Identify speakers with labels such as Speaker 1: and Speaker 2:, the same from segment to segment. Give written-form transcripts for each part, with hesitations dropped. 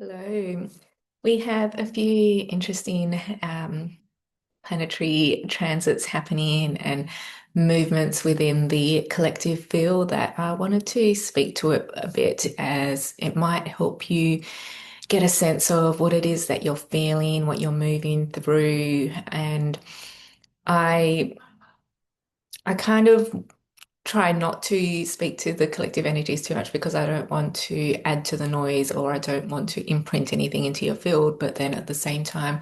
Speaker 1: Hello. We have a few interesting planetary transits happening and movements within the collective field that I wanted to speak to it a bit as it might help you get a sense of what it is that you're feeling, what you're moving through. And I I kind of try not to speak to the collective energies too much because I don't want to add to the noise or I don't want to imprint anything into your field. But then at the same time,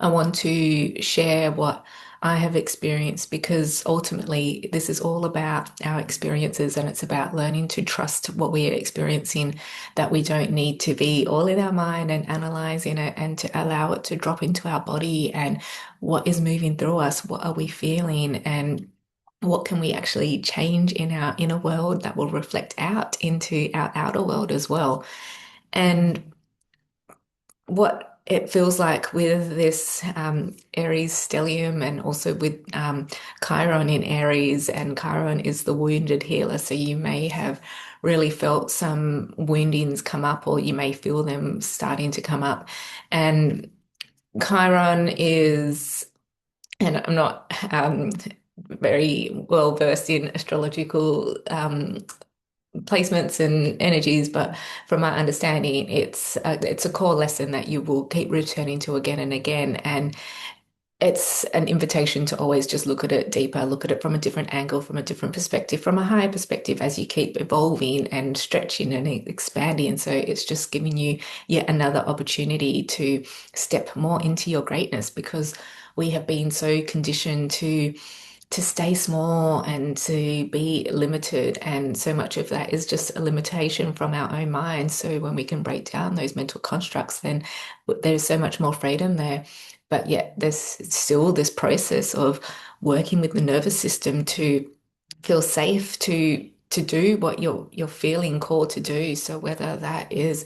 Speaker 1: I want to share what I have experienced because ultimately this is all about our experiences and it's about learning to trust what we are experiencing, that we don't need to be all in our mind and analyzing it and to allow it to drop into our body and what is moving through us, what are we feeling, and what can we actually change in our inner world that will reflect out into our outer world as well. And what it feels like with this Aries stellium and also with Chiron in Aries, and Chiron is the wounded healer. So you may have really felt some woundings come up, or you may feel them starting to come up. And Chiron is, and I'm not very well versed in astrological placements and energies, but from my understanding, it's a core lesson that you will keep returning to again and again, and it's an invitation to always just look at it deeper, look at it from a different angle, from a different perspective, from a higher perspective as you keep evolving and stretching and expanding. So it's just giving you yet another opportunity to step more into your greatness because we have been so conditioned to stay small and to be limited. And so much of that is just a limitation from our own minds. So when we can break down those mental constructs, then there's so much more freedom there. But yet there's still this process of working with the nervous system to feel safe to do what you're feeling called to do. So whether that is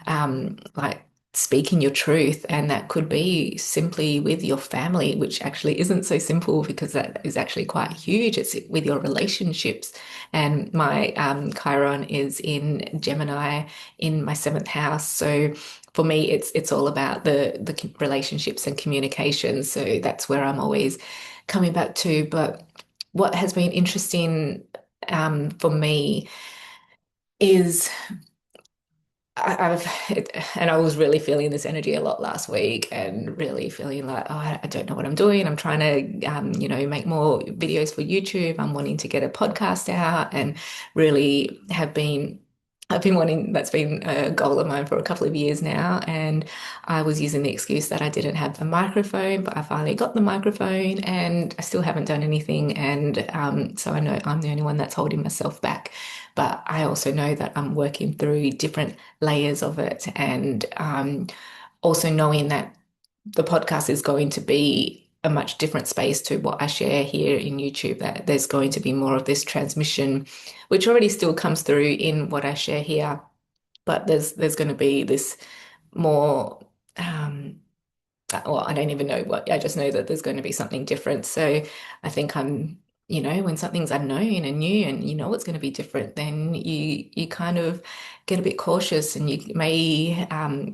Speaker 1: like speaking your truth, and that could be simply with your family, which actually isn't so simple because that is actually quite huge. It's with your relationships. And my Chiron is in Gemini in my seventh house. So for me, it's all about the relationships and communication. So that's where I'm always coming back to. But what has been interesting for me is I've and I was really feeling this energy a lot last week and really feeling like, oh, I don't know what I'm doing. I'm trying to, make more videos for YouTube. I'm wanting to get a podcast out and really I've been wanting, that's been a goal of mine for a couple of years now. And I was using the excuse that I didn't have the microphone, but I finally got the microphone and I still haven't done anything. And so I know I'm the only one that's holding myself back. But I also know that I'm working through different layers of it. And also knowing that the podcast is going to be a much different space to what I share here in YouTube, that there's going to be more of this transmission, which already still comes through in what I share here. But there's going to be this more well, I don't even know what, I just know that there's going to be something different. So I think when something's unknown and new and you know it's going to be different, then you kind of get a bit cautious and you may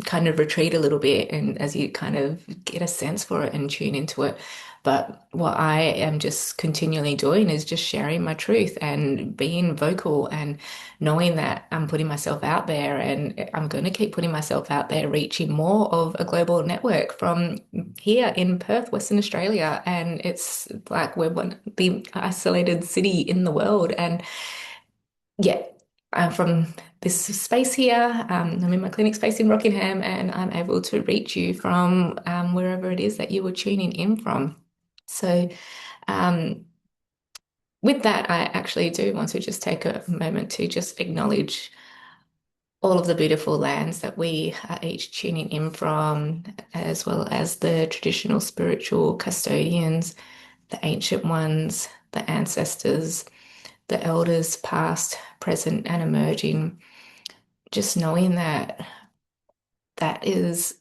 Speaker 1: kind of retreat a little bit and as you kind of get a sense for it and tune into it. But what I am just continually doing is just sharing my truth and being vocal and knowing that I'm putting myself out there and I'm going to keep putting myself out there, reaching more of a global network from here in Perth, Western Australia. And it's like we're the isolated city in the world. And yeah, I'm from this space here. I'm in my clinic space in Rockingham, and I'm able to reach you from wherever it is that you were tuning in from. So, um, with that, I actually do want to just take a moment to just acknowledge all of the beautiful lands that we are each tuning in from, as well as the traditional spiritual custodians, the ancient ones, the ancestors, the elders, past, present, and emerging. Just knowing that that is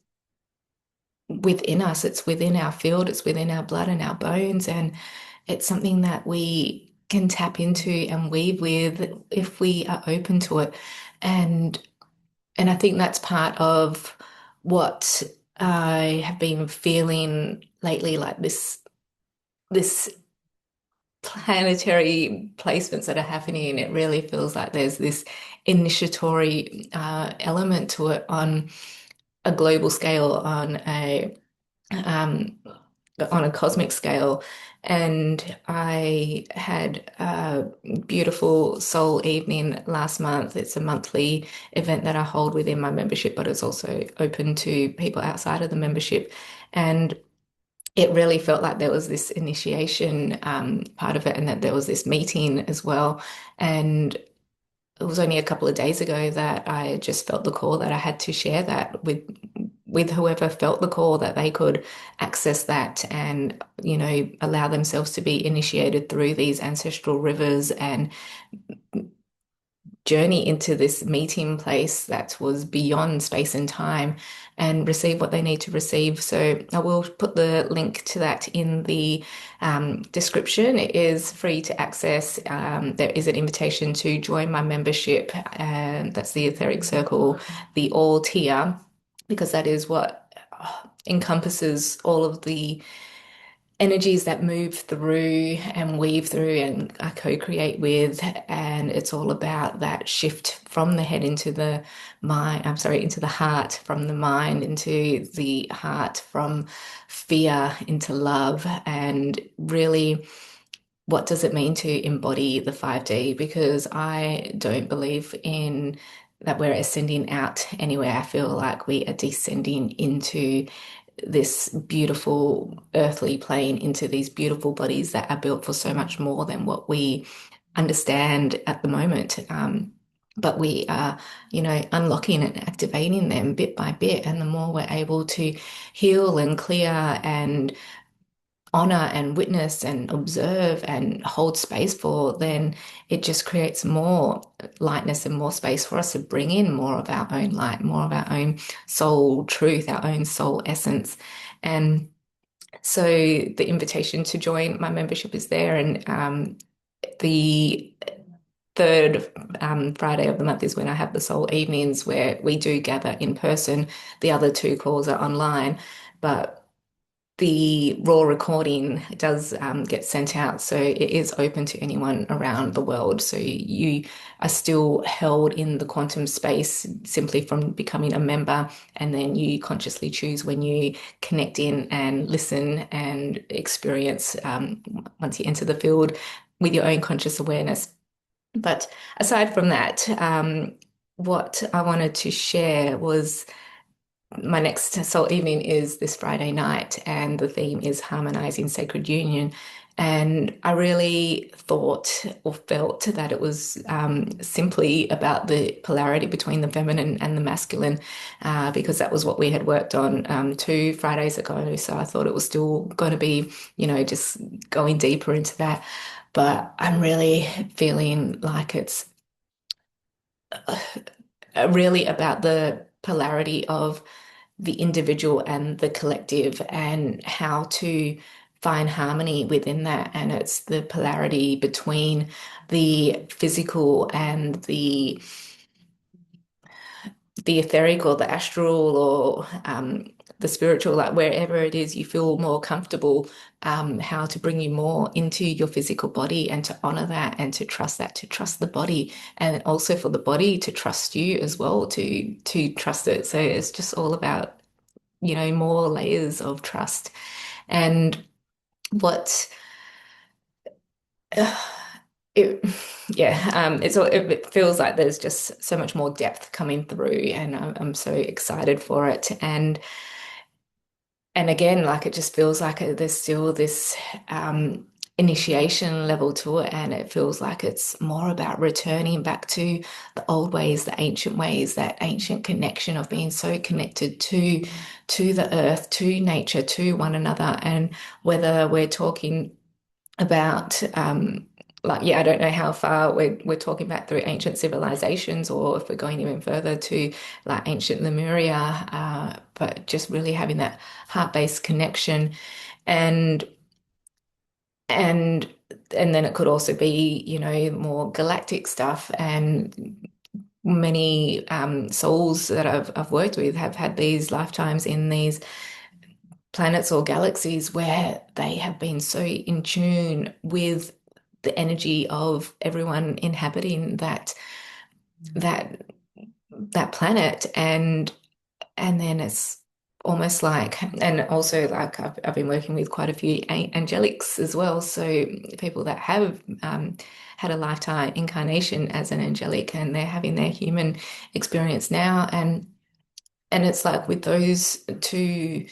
Speaker 1: within us, it's within our field, it's within our blood and our bones, and it's something that we can tap into and weave with if we are open to it. And And I think that's part of what I have been feeling lately, like this planetary placements that are happening, it really feels like there's this initiatory element to it on a global scale, um, on a cosmic scale. And I had a beautiful soul evening last month. It's a monthly event that I hold within my membership, but it's also open to people outside of the membership. And it really felt like there was this initiation part of it, and that there was this meeting as well. And it was only a couple of days ago that I just felt the call that I had to share that with whoever felt the call, that they could access that and, allow themselves to be initiated through these ancestral rivers and journey into this meeting place that was beyond space and time and receive what they need to receive. So I will put the link to that in the description. It is free to access. There is an invitation to join my membership, and that's the Etheric Circle, the all tier, because that is what encompasses all of the energies that move through and weave through and I co-create with. And it's all about that shift from the head into the mind, I'm sorry, into the heart, from the mind into the heart, from fear into love. And really, what does it mean to embody the 5D? Because I don't believe in that we're ascending out anywhere. I feel like we are descending into this beautiful earthly plane, into these beautiful bodies that are built for so much more than what we understand at the moment. But we are, unlocking and activating them bit by bit. And the more we're able to heal and clear and honor and witness and observe and hold space for, then it just creates more lightness and more space for us to bring in more of our own light, more of our own soul truth, our own soul essence. And so the invitation to join my membership is there. And the third Friday of the month is when I have the soul evenings where we do gather in person. The other two calls are online, but the raw recording does get sent out, so it is open to anyone around the world. So you are still held in the quantum space simply from becoming a member, and then you consciously choose when you connect in and listen and experience once you enter the field with your own conscious awareness. But aside from that, what I wanted to share was my next soul evening is this Friday night, and the theme is harmonizing sacred union. And I really thought or felt that it was simply about the polarity between the feminine and the masculine, because that was what we had worked on 2 Fridays ago. So I thought it was still going to be, just going deeper into that. But I'm really feeling like it's really about the polarity of the individual and the collective, and how to find harmony within that. And it's the polarity between the physical and the etheric or the astral, or the spiritual, like wherever it is you feel more comfortable, how to bring you more into your physical body and to honor that, to trust the body, and also for the body to trust you as well, to trust it. So it's just all about, more layers of trust. And what uh, it, yeah, it feels like there's just so much more depth coming through, and I'm so excited for it. And again, like it just feels like there's still this initiation level to it, and it feels like it's more about returning back to the old ways, the ancient ways, that ancient connection of being so connected to the earth, to nature, to one another. And whether we're talking about like, yeah, I don't know how far we're talking about through ancient civilizations, or if we're going even further to like ancient Lemuria, but just really having that heart-based connection. and and and then it could also be, more galactic stuff. And many souls that I've worked with have had these lifetimes in these planets or galaxies where they have been so in tune with the energy of everyone inhabiting that that planet, and then it's almost like, and also like I've been working with quite a few angelics as well, so people that have had a lifetime incarnation as an angelic and they're having their human experience now, and it's like with those two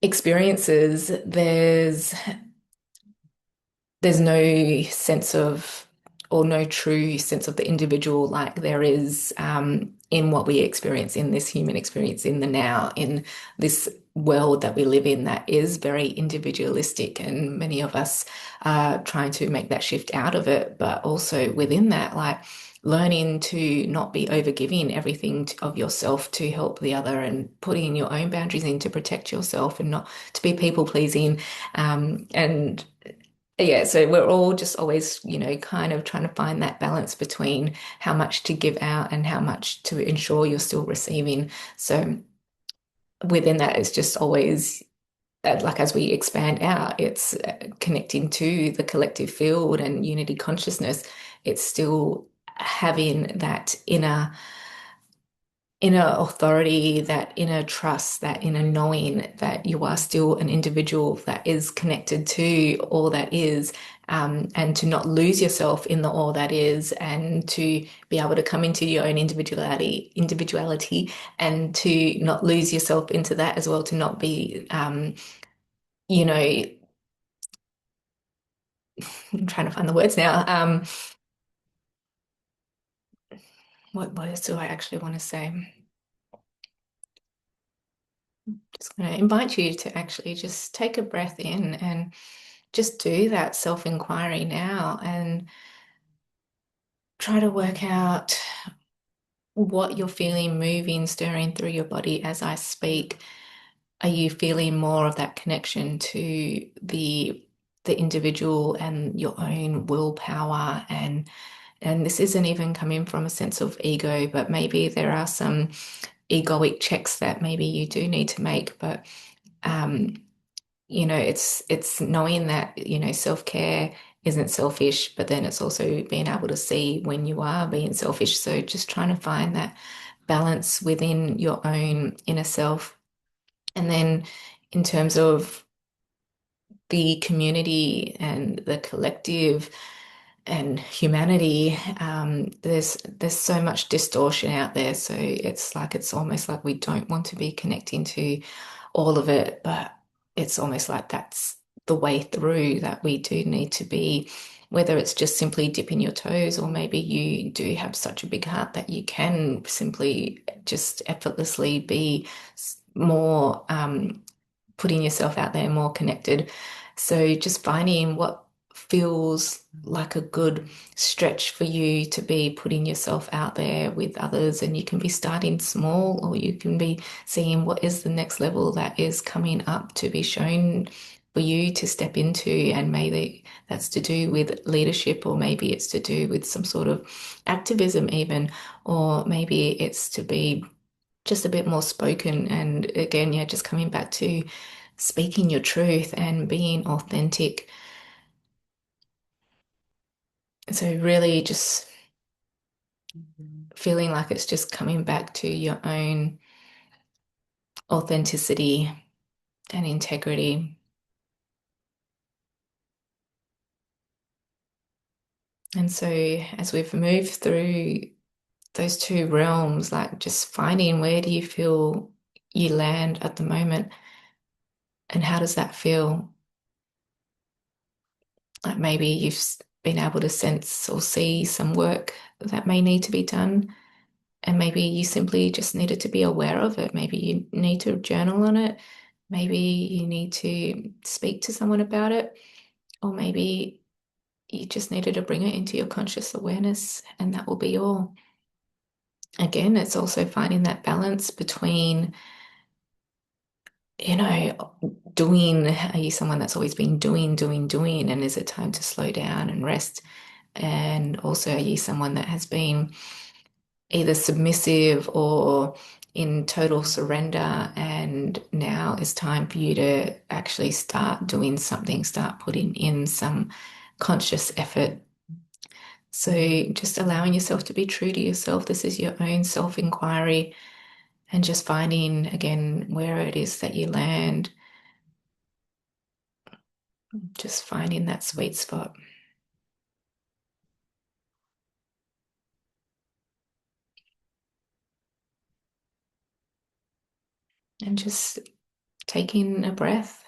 Speaker 1: experiences, there's no sense of, or no true sense of the individual like there is in what we experience in this human experience in the now, in this world that we live in that is very individualistic. And many of us are trying to make that shift out of it, but also within that, like learning to not be overgiving everything of yourself to help the other, and putting your own boundaries in to protect yourself and not to be people pleasing. And yeah, so we're all just always, kind of trying to find that balance between how much to give out and how much to ensure you're still receiving. So within that, it's just always like as we expand out, it's connecting to the collective field and unity consciousness. It's still having that inner authority, that inner trust, that inner knowing that you are still an individual that is connected to all that is, and to not lose yourself in the all that is, and to be able to come into your own individuality, and to not lose yourself into that as well, to not be, you know, I'm trying to find the words now. What words do I actually want to say? Just going to invite you to actually just take a breath in and just do that self-inquiry now, and try to work out what you're feeling moving, stirring through your body as I speak. Are you feeling more of that connection to the individual and your own willpower, and this isn't even coming from a sense of ego, but maybe there are some egoic checks that maybe you do need to make, but um it's knowing that, self-care isn't selfish, but then it's also being able to see when you are being selfish. So just trying to find that balance within your own inner self. And then in terms of the community and the collective and humanity, there's so much distortion out there. So it's almost like we don't want to be connecting to all of it, but it's almost like that's the way through, that we do need to be, whether it's just simply dipping your toes, or maybe you do have such a big heart that you can simply just effortlessly be more putting yourself out there, more connected. So just finding what feels like a good stretch for you to be putting yourself out there with others. And you can be starting small, or you can be seeing what is the next level that is coming up to be shown for you to step into. And maybe that's to do with leadership, or maybe it's to do with some sort of activism, even, or maybe it's to be just a bit more spoken. And again, yeah, just coming back to speaking your truth and being authentic. So really just feeling like it's just coming back to your own authenticity and integrity. And so as we've moved through those two realms, like just finding where do you feel you land at the moment, and how does that feel? Like maybe you've been able to sense or see some work that may need to be done. And maybe you simply just needed to be aware of it. Maybe you need to journal on it. Maybe you need to speak to someone about it. Or maybe you just needed to bring it into your conscious awareness, and that will be all. Again, it's also finding that balance between, doing, are you someone that's always been doing, doing, doing? And is it time to slow down and rest? And also, are you someone that has been either submissive or in total surrender? And now it's time for you to actually start doing something, start putting in some conscious effort. So just allowing yourself to be true to yourself. This is your own self-inquiry and just finding again where it is that you land, just finding that sweet spot. And just taking a breath.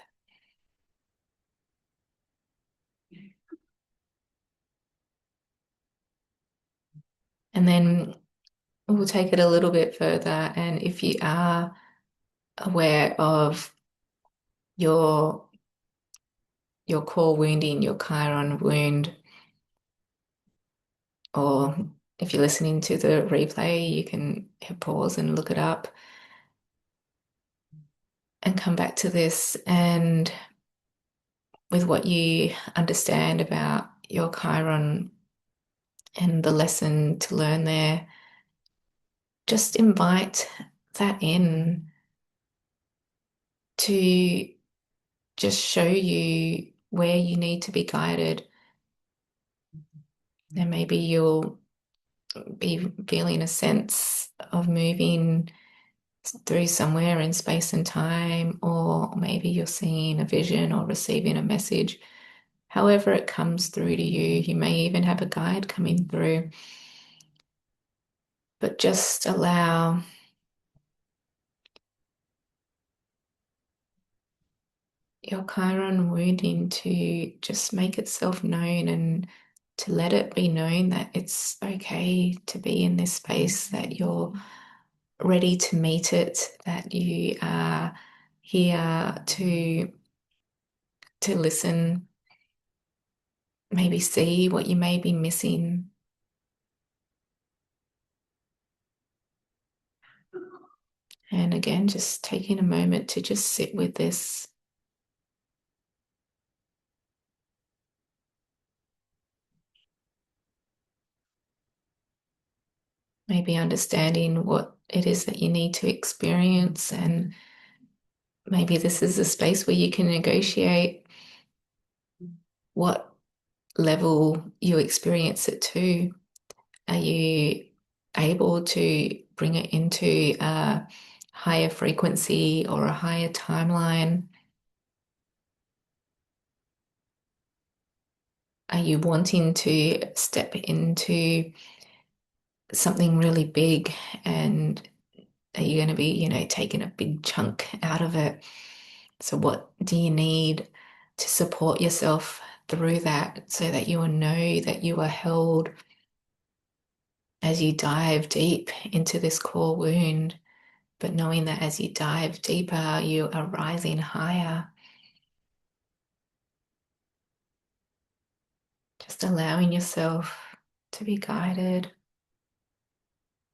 Speaker 1: And then we'll take it a little bit further. And if you are aware of your your core wounding, your Chiron wound, or if you're listening to the replay, you can hit pause and look it up and come back to this. And with what you understand about your Chiron and the lesson to learn there, just invite that in to just show you where you need to be guided. And maybe you'll be feeling a sense of moving through somewhere in space and time, or maybe you're seeing a vision or receiving a message. However, it comes through to you, you may even have a guide coming through, but just allow your Chiron wounding to just make itself known and to let it be known that it's okay to be in this space, that you're ready to meet it, that you are here to listen, maybe see what you may be missing. And again, just taking a moment to just sit with this. Maybe understanding what it is that you need to experience. And maybe this is a space where you can negotiate what level you experience it to. Are you able to bring it into a higher frequency or a higher timeline? Are you wanting to step into something really big, and are you going to be, taking a big chunk out of it? So what do you need to support yourself through that so that you will know that you are held as you dive deep into this core wound, but knowing that as you dive deeper, you are rising higher, just allowing yourself to be guided.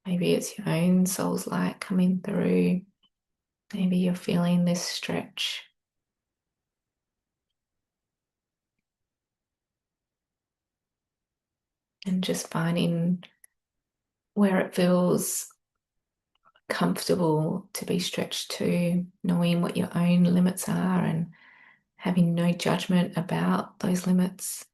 Speaker 1: Maybe it's your own soul's light coming through. Maybe you're feeling this stretch. And just finding where it feels comfortable to be stretched to, knowing what your own limits are and having no judgment about those limits.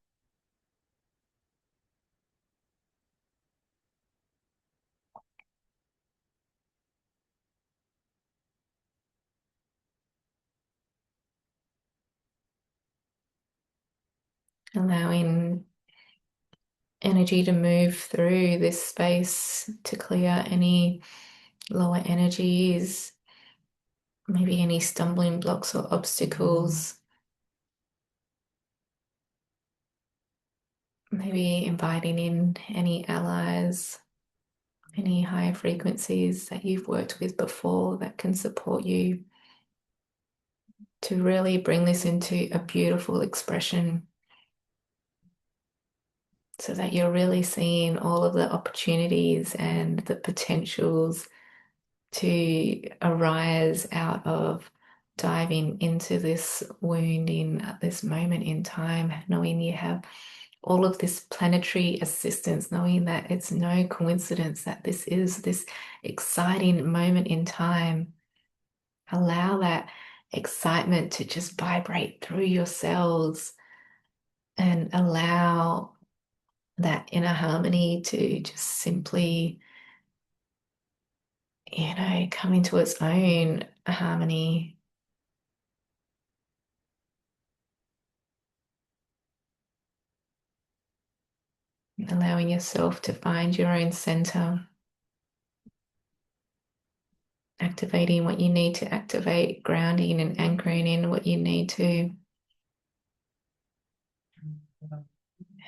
Speaker 1: Allowing energy to move through this space to clear any lower energies, maybe any stumbling blocks or obstacles. Maybe inviting in any allies, any higher frequencies that you've worked with before that can support you to really bring this into a beautiful expression, so that you're really seeing all of the opportunities and the potentials to arise out of diving into this wounding at this moment in time, knowing you have all of this planetary assistance, knowing that it's no coincidence that this is this exciting moment in time. Allow that excitement to just vibrate through your cells and allow that inner harmony to just simply, come into its own harmony, allowing yourself to find your own center, activating what you need to activate, grounding and anchoring in what you need to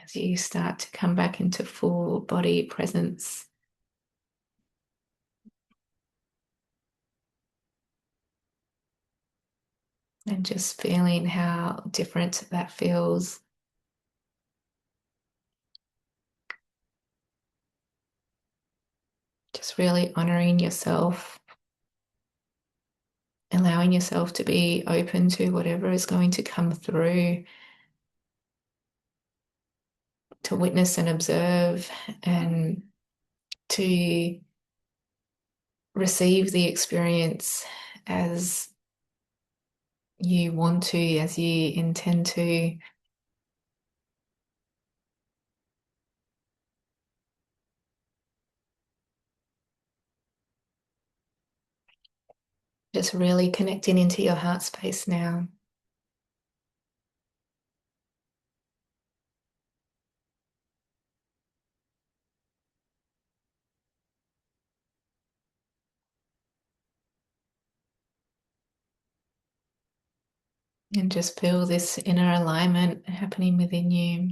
Speaker 1: as you start to come back into full body presence. And just feeling how different that feels. Just really honoring yourself, allowing yourself to be open to whatever is going to come through, to witness and observe, and to receive the experience as you want to, as you intend to. Just really connecting into your heart space now. And just feel this inner alignment happening within you.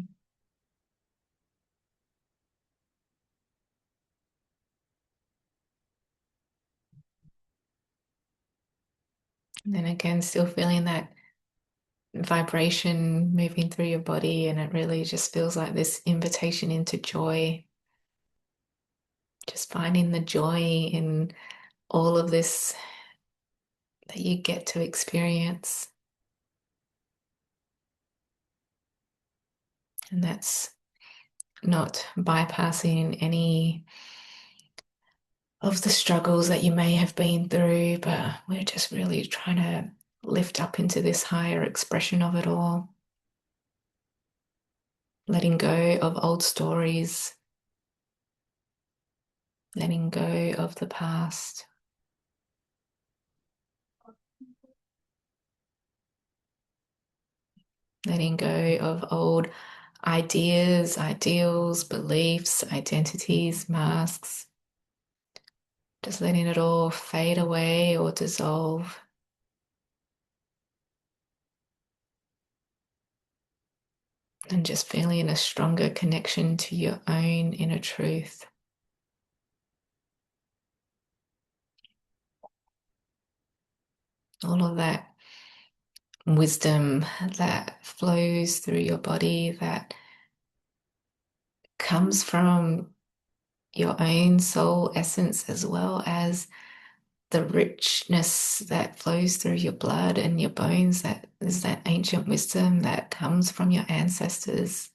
Speaker 1: And then again, still feeling that vibration moving through your body, and it really just feels like this invitation into joy. Just finding the joy in all of this that you get to experience. And that's not bypassing any of the struggles that you may have been through, but we're just really trying to lift up into this higher expression of it all. Letting go of old stories, letting go of the past, letting go of old ideas, ideals, beliefs, identities, masks, just letting it all fade away or dissolve. And just feeling a stronger connection to your own inner truth. All of that wisdom that flows through your body, that comes from your own soul essence, as well as the richness that flows through your blood and your bones, that is that ancient wisdom that comes from your ancestors.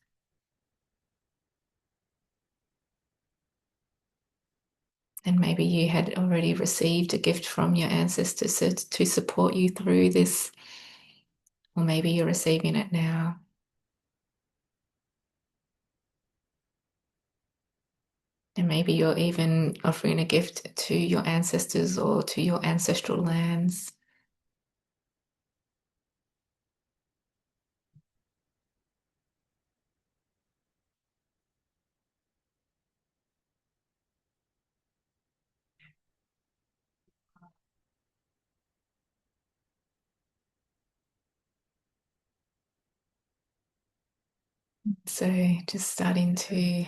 Speaker 1: And maybe you had already received a gift from your ancestors to support you through this, or maybe you're receiving it now. And maybe you're even offering a gift to your ancestors or to your ancestral lands. So just starting to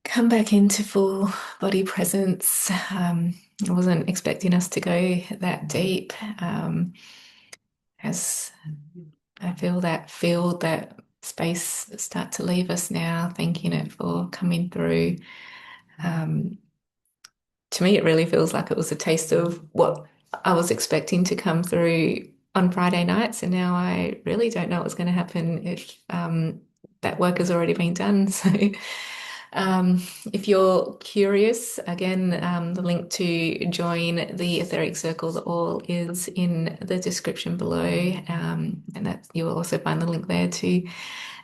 Speaker 1: come back into full body presence. I wasn't expecting us to go that deep. As I feel that field, that space start to leave us now, thanking it for coming through. Um, to me, it really feels like it was a taste of what I was expecting to come through on Friday nights, and now I really don't know what's going to happen if that work has already been done. So, if you're curious, again, the link to join the Etheric Circle all is in the description below, and that you will also find the link there to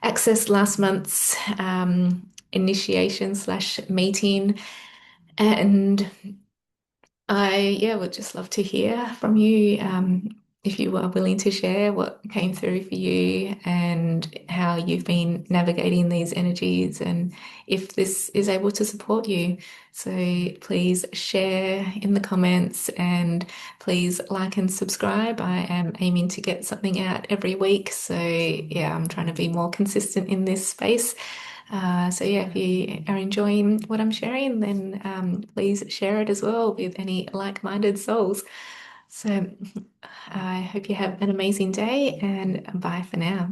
Speaker 1: access last month's initiation slash meeting. And I, yeah, would just love to hear from you, if you are willing to share what came through for you and how you've been navigating these energies and if this is able to support you. So please share in the comments and please like and subscribe. I am aiming to get something out every week. So yeah, I'm trying to be more consistent in this space. So yeah, if you are enjoying what I'm sharing, then please share it as well with any like-minded souls. So I hope you have an amazing day and bye for now.